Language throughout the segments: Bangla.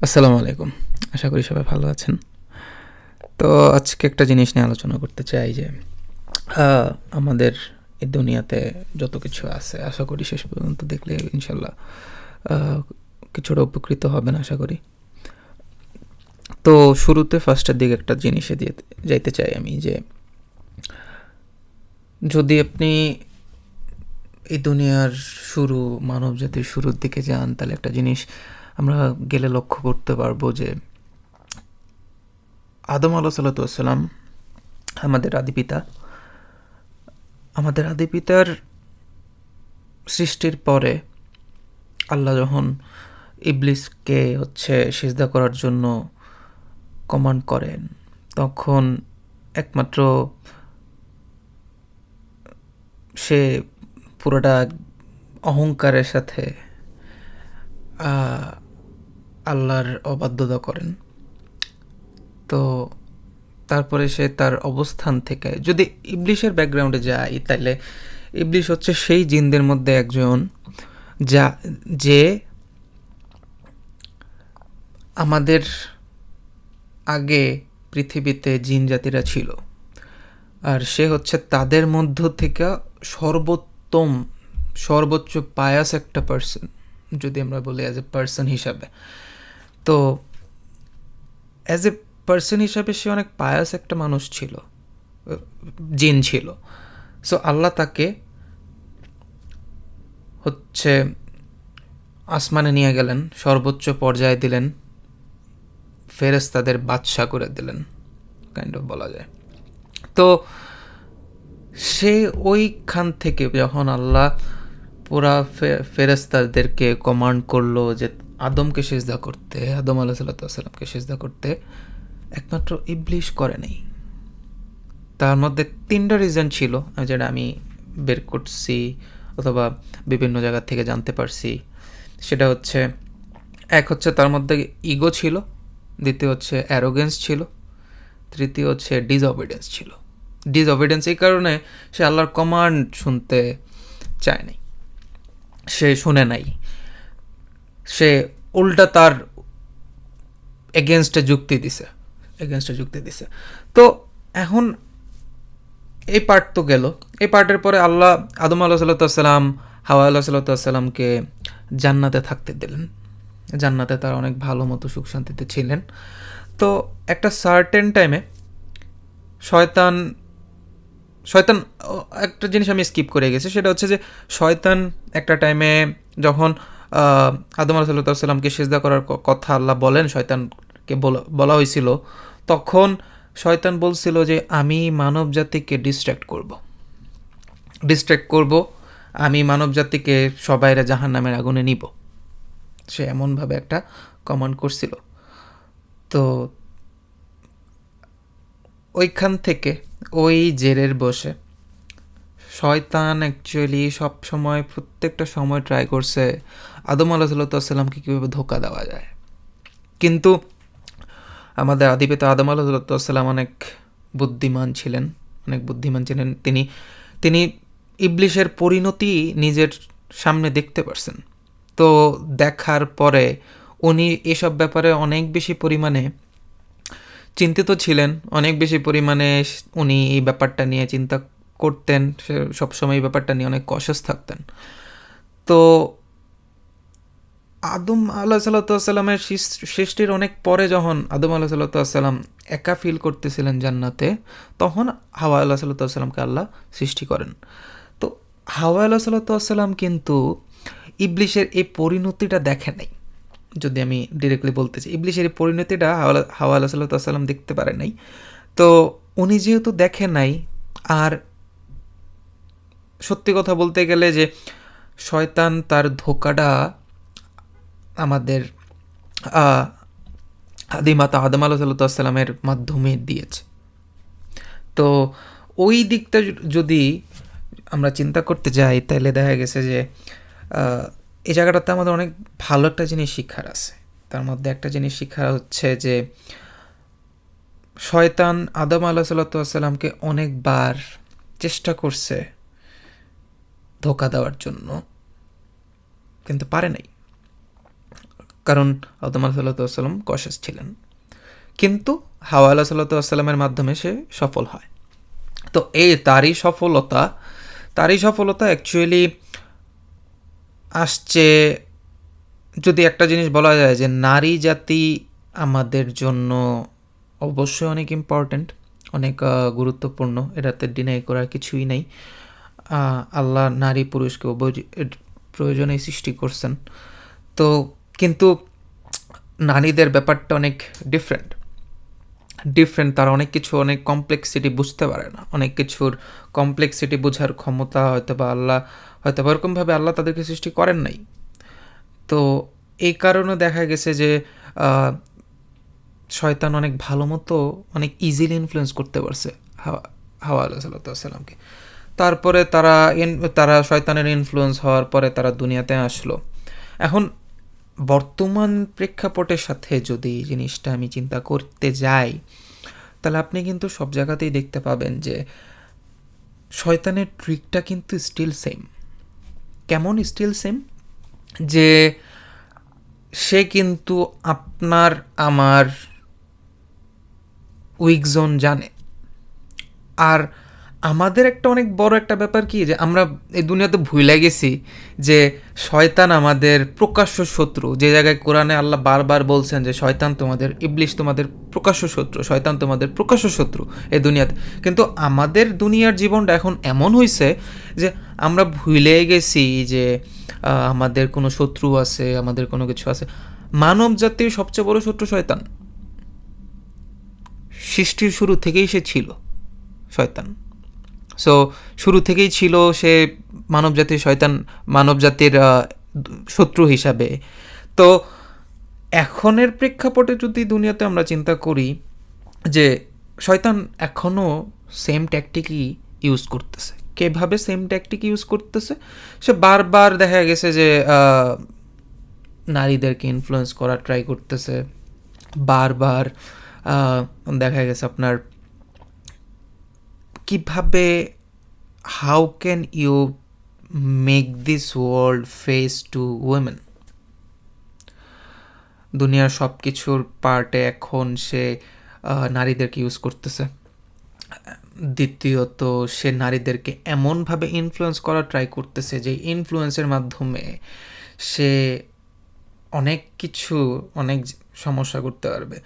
আসসালামু আলাইকুম। আশা করি সবাই ভালো আছেন। তো আজকে একটা জিনিস নিয়ে আলোচনা করতে চাই যে আ আমাদের এই দুনিয়াতে যত কিছু আছে আশা করি শেষ পর্যন্ত দেখলে ইনশাআল্লাহ আ কিছুটা উপকৃত হবেন আশা করি। তো শুরুতে ফার্স্টের দিকে একটা জিনিসে দিয়ে যাইতে চাই আমি যে যদি আপনি এই দুনিয়ার শুরু, মানবজাতির শুরুর দিকে যান তাহলে একটা জিনিস আমরা গেলে লক্ষ্য করতে পারবো যে আদম আলাইহিস সালাম আমাদের আদিপিতা। আমাদের আদিপিতার সৃষ্টির পরে আল্লাহ যখন ইবলিসকে সিজদা করার জন্য কমান্ড করেন, তখন একমাত্র সে পুরোটা অহংকারের সাথে আল্লাহর অবাধ্যতা করেন। তো তারপরে সে তার অবস্থান থেকে যদি ইবলিশের ব্যাকগ্রাউন্ডে যায় তাহলে ইবলিশ হচ্ছে সেই জিনদের মধ্যে একজন যে আমাদের আগে পৃথিবীতে জিন জাতিরা ছিল, আর সে হচ্ছে তাদের মধ্য থেকে সর্বোত্তম সর্বোচ্চ পায়াস একটা পার্সন, যদি আমরা বলি অ্যাজ এ পার্সন হিসাবে। তো অ্যাজ এ পার্সন হিসাবে সে অনেক পায়াস একটা মানুষ ছিল, জিন ছিল। সো আল্লাহ তাকে আসমানে নিয়ে গেলেন, সর্বোচ্চ পর্যায়ে দিলেন, ফেরেশতাদের বাদশা করে দিলেন, কাইন্ড অফ বলা যায়। তো সে ওইখান থেকে যখন আল্লাহ পুরা ফেরেশতাদেরকে কমান্ড করলো যে আদমকে সিজদা করতে, আদম আলাইহিসসালামকে সিজদা করতে, একমাত্র ইবলিশ করে নেই। তার মধ্যে 3টা রিজন ছিল যেটা আমি বের করছি অথবা বিভিন্ন জায়গা থেকে জানতে পারছি। সেটা হচ্ছে, এক হচ্ছে তার মধ্যে ইগো ছিল, দ্বিতীয় হচ্ছে অ্যারোগেন্স ছিল, তৃতীয় হচ্ছে ডিসঅবিডেন্স ছিল। ডিসঅবিডেন্স এই কারণে সে আল্লাহর কমান্ড শুনতে চায় নাই, সে শুনে নাই, সে উল্টা তার এগেনস্টে যুক্তি দিছে। তো এখন এই পার্ট তো গেল। এই পার্টের পরে আল্লাহ আদম আলাইহিসসালাম, হাওয়া আলাইহিসসালামকে জান্নাতে থাকতে দিলেন। জান্নাতে তার অনেক ভালো মতো সুখ শান্তিতে ছিলেন। তো একটা সার্টেন টাইমে শয়তান একটা জিনিস আমি স্কিপ করে গেছি, সেটা হচ্ছে যে শয়তান একটা টাইমে যখন আদম আলাইহিসসালামকে সিজদা করার কথা আল্লাহ বলেন, শয়তানকে বলা হয়েছিল, তখন শয়তান বলছিল যে আমি মানব জাতিকে ডিস্ট্র্যাক্ট করব, আমি মানব জাতিকে সবাইরা জাহান্নামের আগুনে নিব। সে এমনভাবে একটা কমান্ড করছিল। তো ওইখান থেকে ওই জেরের বসে শয়তান অ্যাকচুয়ালি সব সময় প্রত্যেকটা সময় ট্রাই করছে আদম আলাইহিসসালামকে কীভাবে ধোকা দেওয়া যায়। কিন্তু আমাদের আদিপিতা আদম আলাইহিসসালাম অনেক বুদ্ধিমান ছিলেন। তিনি ইবলিশের পরিণতি নিজের সামনে দেখতে পারছেন। তো দেখার পরে উনি এসব ব্যাপারে অনেক বেশি পরিমাণে চিন্তিত ছিলেন, অনেক বেশি পরিমাণে উনি এই ব্যাপারটা নিয়ে চিন্তা করতেন, সে সবসময় এই ব্যাপারটা নিয়ে অনেক কশাস থাকতেন। তো আদম আলাইহিসসালামের সৃষ্টির অনেক পরে যখন আদম আলাইহিসসালাম একা ফিল করতেছিলেন জান্নাতে, তখন হাওয়া আলাইহিসসালামকে আল্লাহ সৃষ্টি করেন। তো হাওয়া আলাইহিসসালাম কিন্তু ইবলিশের এই পরিণতিটা দেখে নাই। যদি আমি ডিরেক্টলি বলতে চাই, ইবলিশের এই পরিণতিটা হাওয়া আলাইহিসসালাম দেখতে পারে নাই। তো উনি যেহেতু দেখে নাই, আর সত্যি কথা বলতে গেলে যে শয়তান তার ধোকাটা আমাদের আদিমাতা আদম আলাইহিসসালামের মাধ্যমে দিয়েছে। তো ওই দিকটা যদি আমরা চিন্তা করতে যাই তাহলে দেখা গেছে যে এই জায়গাটাতে আমাদের অনেক ভালো একটা জিনিস শিক্ষার আছে। তার মধ্যে একটা জিনিস শিক্ষার হচ্ছে যে শয়তান আদম আলাইহিসসালামকে অনেকবার চেষ্টা করছে ধোকা দেওয়ার জন্য, কিন্তু পারে নাই। কারণ আদম আলাইহিসসালাম কশাস ছিলেন, কিন্তু হাওয়া আলাইহিসসালামের মাধ্যমে সে সফল হয়। তো এই তারই সফলতা অ্যাকচুয়ালি আসছে, যদি একটা জিনিস বলা যায় যে নারী জাতি আমাদের জন্য অবশ্যই অনেক ইম্পর্ট্যান্ট, অনেক গুরুত্বপূর্ণ, এটাতে ডিনাই করার কিছুই নেই। আল্লাহ নারী পুরুষকে উভয় প্রয়োজনেই সৃষ্টি করছেন। তো কিন্তু নারীদের ব্যাপারটা অনেক ডিফারেন্ট, তারা অনেক কিছু, অনেক কমপ্লেক্সিটি বুঝতে পারে না, অনেক কিছুর কমপ্লেক্সিটি বোঝার ক্ষমতা হয়তো বা এরকমভাবে আল্লাহ তাদেরকে সৃষ্টি করেন নাই। তো এই কারণে দেখা গেছে যে শয়তান অনেক ভালো মতো, অনেক ইজিলি ইনফ্লুয়েন্স করতে পারছে হাওয়া আলাইহিসসালামকে। তারপরে তারা শয়তানের ইনফ্লুয়েন্স হওয়ার পরে তারা দুনিয়াতে আসলো। এখন বর্তমান প্রেক্ষাপটের সাথে যদি জিনিসটা আমি চিন্তা করতে যাই, তাহলে আপনি কিন্তু সব জায়গাতেই দেখতে পাবেন যে শয়তানের ট্রিকটা কিন্তু স্টিল সেম। কেমন স্টিল সেম? যে সে কিন্তু আপনার আমার উইক জোন জানে। আর আমাদের একটা অনেক বড় একটা ব্যাপার কি, যে আমরা এই দুনিয়াতে ভুলে গেছি যে শয়তান আমাদের প্রকাশ্য শত্রু। যে জায়গায় কোরআনে আল্লাহ বারবার বলছেন যে শয়তান তোমাদের, ইবলিশ তোমাদের প্রকাশ্য শত্রু, শয়তান তোমাদের প্রকাশ্য শত্রু এই দুনিয়াতে। কিন্তু আমাদের দুনিয়ার জীবনটা এখন এমন হয়েছে যে আমরা ভুলে গেছি যে আমাদের কোনো শত্রু আছে, আমাদের কোনো কিছু আছে। মানব জাতির সবচেয়ে বড় শত্রু শয়তান। সৃষ্টির শুরু থেকেই সে ছিল শয়তান। সো শুরু থেকেই ছিল সে মানব জাতির শত্রু হিসাবে। তো এখনের প্রেক্ষাপটে যদি দুনিয়াতে আমরা চিন্তা করি যে শয়তান এখনও সেম ট্যাকটিকই ইউজ করতেছে। কীভাবে সেম ট্যাকটিক ইউজ করতেছে? সে বারবার দেখা গেছে যে নারীদেরকে ইনফ্লুয়েন্স করার ট্রাই করতেছে, বারবার দেখা গেছে আপনার কিভাবে, how can you make this world face to women. দুনিয়ার সব কিছুর পার্টে এখন সে নারীদেরকে ইউজ করতেছে। দ্বিতীয়ত সে নারীদেরকে এমনভাবে ইনফ্লুয়েন্স করার ট্রাই করতেছে যে ইনফ্লুয়েন্সের মাধ্যমে সে অনেক সমস্যা করতে পারবে।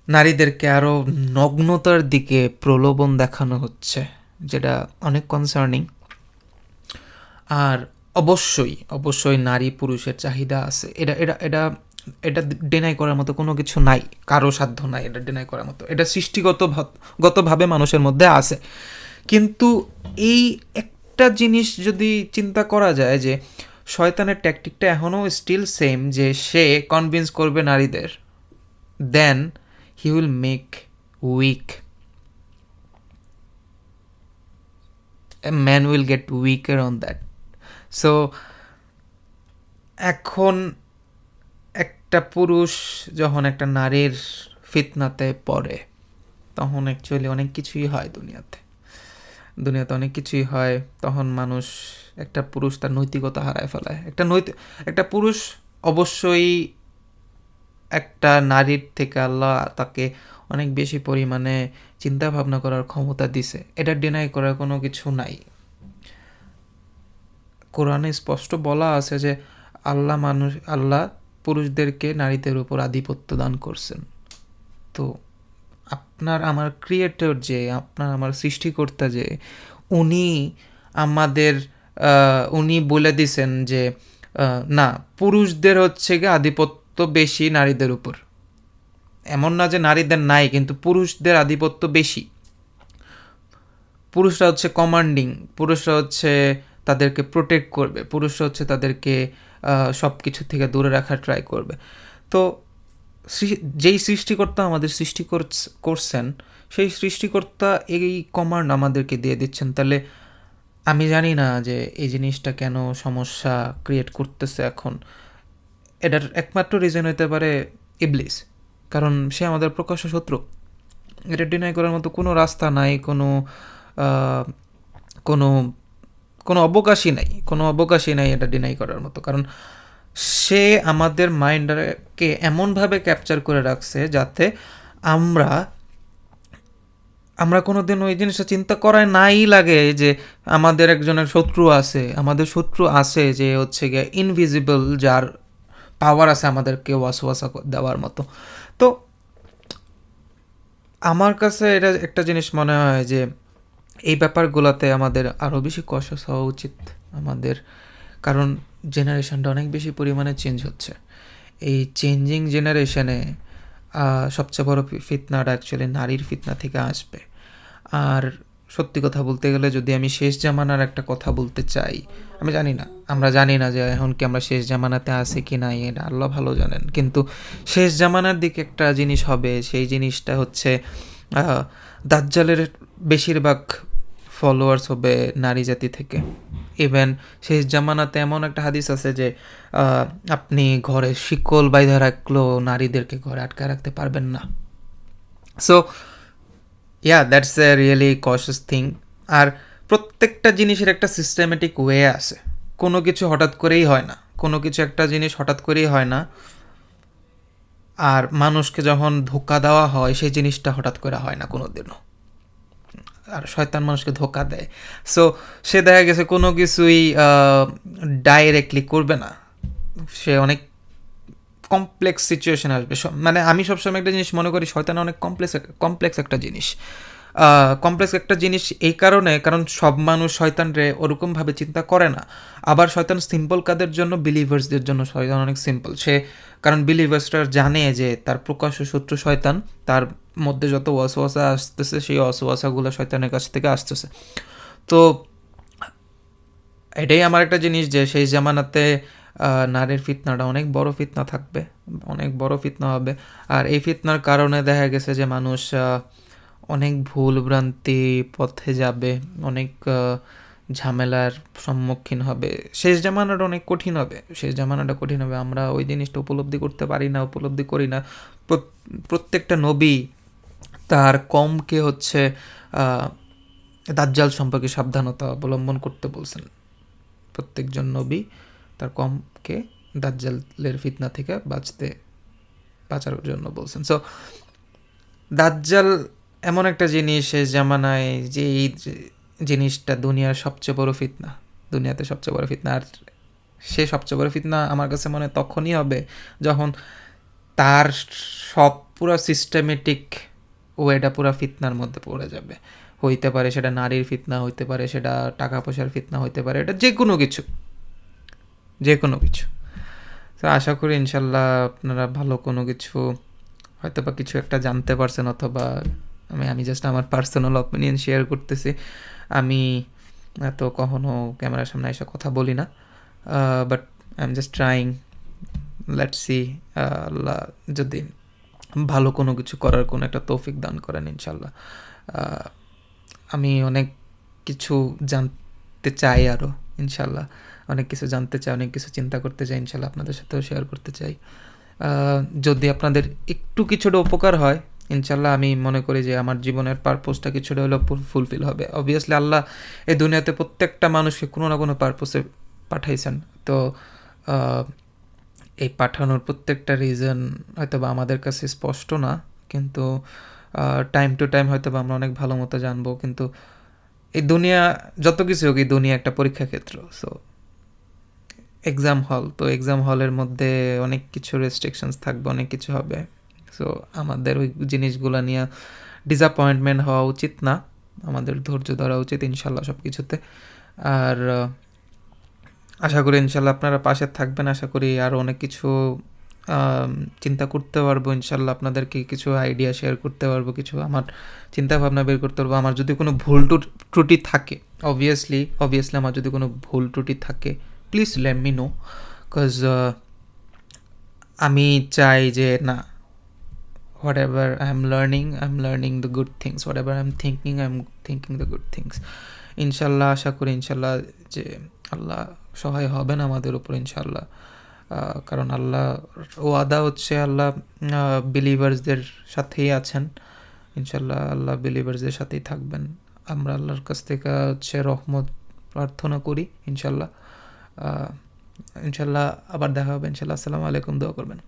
নারীদেরকে আরও নগ্নতার দিকে প্রলোভন দেখানো হচ্ছে, যেটা অনেক কনসার্নিং। আর অবশ্যই নারী পুরুষের চাহিদা আছে, এটা ডিনাই করার মতো কোনো কিছু নাই, কারো সাধ্য নাই এটা ডিনাই করার মতো। এটা সৃষ্টিগতভাবে মানুষের মধ্যে আছে। কিন্তু এই একটা জিনিস যদি চিন্তা করা যায় যে শয়তানের ট্যাকটিকটা এখনও স্টিল সেম, যে সে কনভিন্স করবে নারীদের, then he will make weak, a man will get weaker on that. So এখন একটা পুরুষ যখন একটা নারীর ফিতনাতে পড়ে, তখন অ্যাকচুয়ালি অনেক কিছুই হয় দুনিয়াতে অনেক কিছুই হয়। তখন একটা পুরুষ তার নৈতিকতা হারায় ফেলায়। একটা পুরুষ অবশ্যই একটা নারীর থেকে আল্লাহ তাকে অনেক বেশি পরিমাণে চিন্তা ভাবনা করার ক্ষমতা দিছে, এটা ডিনাই করার কোনো কিছু নাই। কোরআনে স্পষ্ট বলা আছে যে আল্লাহ পুরুষদেরকে নারীদের উপর আধিপত্য দান করছেন। তো আপনার আমার ক্রিয়েটর, যে আপনার আমার সৃষ্টিকর্তা, যে উনি বলে দিছেন যে না, পুরুষদের হচ্ছে গিয়ে আধিপত্য বেশি নারীদের উপর। এমন না যে নারীদের নাই, কিন্তু পুরুষদের আধিপত্য বেশি। পুরুষরা হচ্ছে কমান্ডিং, পুরুষরা হচ্ছে তাদেরকে প্রোটেক্ট করবে, পুরুষরা হচ্ছে তাদেরকে সব কিছু থেকে দূরে রাখার ট্রাই করবে। তো যেই সৃষ্টিকর্তা আমাদের সৃষ্টি করছেন, সেই সৃষ্টিকর্তা এই কমান্ড আমাদেরকে দিয়ে দিচ্ছেন। তাহলে আমি জানি না যে এই জিনিসটা কেন সমস্যা ক্রিয়েট করতেছে এখন। এটার একমাত্র রিজন হতে পারে ইবলিস, কারণ সে আমাদের প্রকাশ্য শত্রু। এটা ডিনাই করার মতো কোনো রাস্তা নাই, কোনো অবকাশই নাই এটা ডিনাই করার মতো। কারণ সে আমাদের মাইন্ডকে এমনভাবে ক্যাপচার করে রাখছে যাতে আমরা আমরা কোনোদিন ওই জিনিসটা চিন্তা করায় নাই লাগে যে আমাদের একজনের শত্রু আছে, আমাদের শত্রু আছে যে হচ্ছে গিয়ে ইনভিজিবল, যার পাওয়ার আছে আমাদেরকে ওয়াসওয়াসা দেওয়ার মতো। তো আমার কাছে এটা একটা জিনিস মনে হয় যে এই ব্যাপারগুলোতে আমাদের আরও বেশি কশাস হওয়া উচিত আমাদের, কারণ জেনারেশনটা অনেক বেশি পরিমাণে চেঞ্জ হচ্ছে। এই চেঞ্জিং জেনারেশনে সবচেয়ে বড় ফিতনাটা অ্যাকচুয়ালি নারীর ফিতনা থেকে আসবে। আর সত্যি কথা বলতে গেলে যদি আমি শেষ জামানার একটা কথা বলতে চাই, আমি জানি না, আমরা জানি না যে এখন কি আমরা শেষ জামানাতে আছি কি না, এটা আল্লাহ ভালো জানেন, কিন্তু শেষ জামানার দিকে একটা জিনিস হবে, সেই জিনিসটা হচ্ছে দাজ্জালের বেশিরভাগ ফলোয়ার্স হবে নারী জাতি থেকে। ইভেন শেষ জামানাতে এমন একটা হাদিস আছে যে আপনি ঘরে শিকল বাইধা রাখলেও নারীদেরকে ঘরে আটকে রাখতে পারবেন না। So that's a really cautious thing. আর প্রত্যেকটা জিনিসের একটা সিস্টেমেটিক ওয়ে আছে, কোনো কিছু হঠাৎ করেই হয় না, কোনো কিছু একটা জিনিস হঠাৎ করেই হয় না। আর মানুষকে যখন ধোকা দেওয়া হয় সেই জিনিসটা হঠাৎ করে হয় না কোনো দিনও, আর শয়তান মানুষকে ধোকা দেয়। সো সে দেখা গেছে কোনো কিছুই ডাইরেক্টলি করবে না, সে অনেক কমপ্লেক্স সিচুয়েশন আসবে। মানে আমি সবসময় একটা জিনিস মনে করি, শয়তান অনেক কমপ্লেক্স একটা জিনিস। কমপ্লেক্স একটা জিনিস এই কারণ সব মানুষ শয়তানরে ওরকমভাবে চিন্তা করে না। আবার শয়তান সিম্পল কাদের জন্য, বিলিভার্সদের জন্য শয়তান অনেক সিম্পল। কারণ বিলিভার্সরা জানে যে তার প্রকাশ্য শত্রু শয়তান, তার মধ্যে যত ওয়াসওয়াসা আসতেছে সেই ওয়াসওয়াসাগুলো শয়তানের কাছ থেকে আসতেছে। তো এটাই আমার একটা জিনিস যে সেই জামানাতে নারীর ফিতনাটা অনেক বড় ফিতনা থাকবে, অনেক বড় ফিতনা হবে। আর এই ফিতনার কারণে দেখা গেছে যে মানুষ অনেক ভুল ভ্রান্তি পথে যাবে, অনেক ঝামেলার সম্মুখীন হবে। শেষ জামানাটা অনেক কঠিন হবে, শেষ জামানাটা কঠিন হবে। আমরা ওই জিনিসটা উপলব্ধি করতে পারি না, উপলব্ধি করি না। প্রত্যেকটা নবী তার কমকে হচ্ছে দাজ্জাল সম্পর্কে সাবধানতা অবলম্বন করতে বলছেন। প্রত্যেকজন নবী তার কমকে দাজ্জালের ফিতনা থেকে বাঁচার জন্য বলছেন। সো দাজ্জাল এমন একটা জিনিস শেষ জামানায় যে এই জিনিসটা দুনিয়ার সবচেয়ে বড় ফিতনা, দুনিয়াতে সবচেয়ে বড় ফিতনা। আর সে সবচেয়ে বড় ফিতনা আমার কাছে মনে হয় তখনই হবে যখন তার সব পুরো সিস্টেমেটিক ওয়েটা পুরো ফিতনার মধ্যে পড়ে যাবে। হইতে পারে সেটা নারীর ফিতনা, হইতে পারে সেটা টাকা পয়সার ফিতনা, হইতে পারে এটা যে কোনো কিছু। তো আশা করি ইনশাল্লাহ আপনারা ভালো কোনো কিছু হয়তো বা কিছু একটা জানতে পারছেন, অথবা আমি জাস্ট আমার পার্সোনাল অপিনিয়ন শেয়ার করতেছি। আমি তো কখনো ক্যামেরার সামনে এসে কথা বলি না, but I am just trying, let's see আল্লাহ যদি ভালো কোনো কিছু করার কোনো একটা তৌফিক দান করেন ইনশাল্লাহ। আমি অনেক কিছু জানতে চাই আরও ইনশাল্লাহ, অনেক কিছু জানতে চাই, অনেক কিছু চিন্তা করতে চাই, ইনশাল্লাহ আপনাদের সাথেও শেয়ার করতে চাই। যদি আপনাদের একটু কিছুটা উপকার হয় ইনশাল্লাহ আমি মনে করি যে আমার জীবনের পারপোজটা কিছুটা হলেও ফুলফিল হবে। অবভিয়াসলি আল্লাহ এই দুনিয়াতে প্রত্যেকটা মানুষকে কোনো না কোনো পারপোজে পাঠাইছেন। তো এই পাঠানোর প্রত্যেকটা রিজন হয়তো বা আমাদের কাছে স্পষ্ট না, কিন্তু টাইম টু টাইম হয়তো বা আমরা অনেক ভালো মতো জানবো। কিন্তু এই দুনিয়া যত কিছু হোক, এই দুনিয়া একটা পরীক্ষা ক্ষেত্র। সো এক্সাম হল, তো এক্সাম হলের মধ্যে অনেক কিছু রেস্ট্রিকশনস থাকবে, অনেক কিছু হবে। সো আমাদের ওই জিনিসগুলো নিয়ে ডিসঅ্যাপয়েন্টমেন্ট হওয়া উচিত না, আমাদের ধৈর্য ধরা উচিত ইনশাল্লাহ সব কিছুতে। আর আশা করি ইনশাল্লাহ আপনারা পাশে থাকবেন, আশা করি আরও অনেক কিছু চিন্তা করতে পারবো ইনশাল্লাহ, আপনাদেরকে কিছু আইডিয়া শেয়ার করতে পারবো, কিছু আমার চিন্তা ভাবনা বের করতে পারবো। আমার যদি কোনো ভুল ত্রুটি থাকে, অবভিয়াসলি আমার যদি কোনো ভুল ত্রুটি থাকে please let me no, because আমি চাই যে না, whatever I'm learning the good things, whatever I'm thinking the good things. ইনশাল্লাহ আশা করি ইনশাল্লাহ যে আল্লাহ সহায় হবেন আমাদের উপর ইনশাল্লাহ, কারণ আল্লাহ ওয়াদা হচ্ছে আল্লাহ বিলিভার্সদের সাথেই আছেন ইনশাল্লাহ, আল্লাহ বিলিভার্সদের সাথেই থাকবেন। আমরা আল্লাহর কাছ থেকে হচ্ছে রহমত প্রার্থনা করি ইনশাল্লাহ। ইনশাল্লাহ আবার দেখা হবে ইনশাল্লাহ। আসসালামু আলাইকুম, দোয়া করবেন।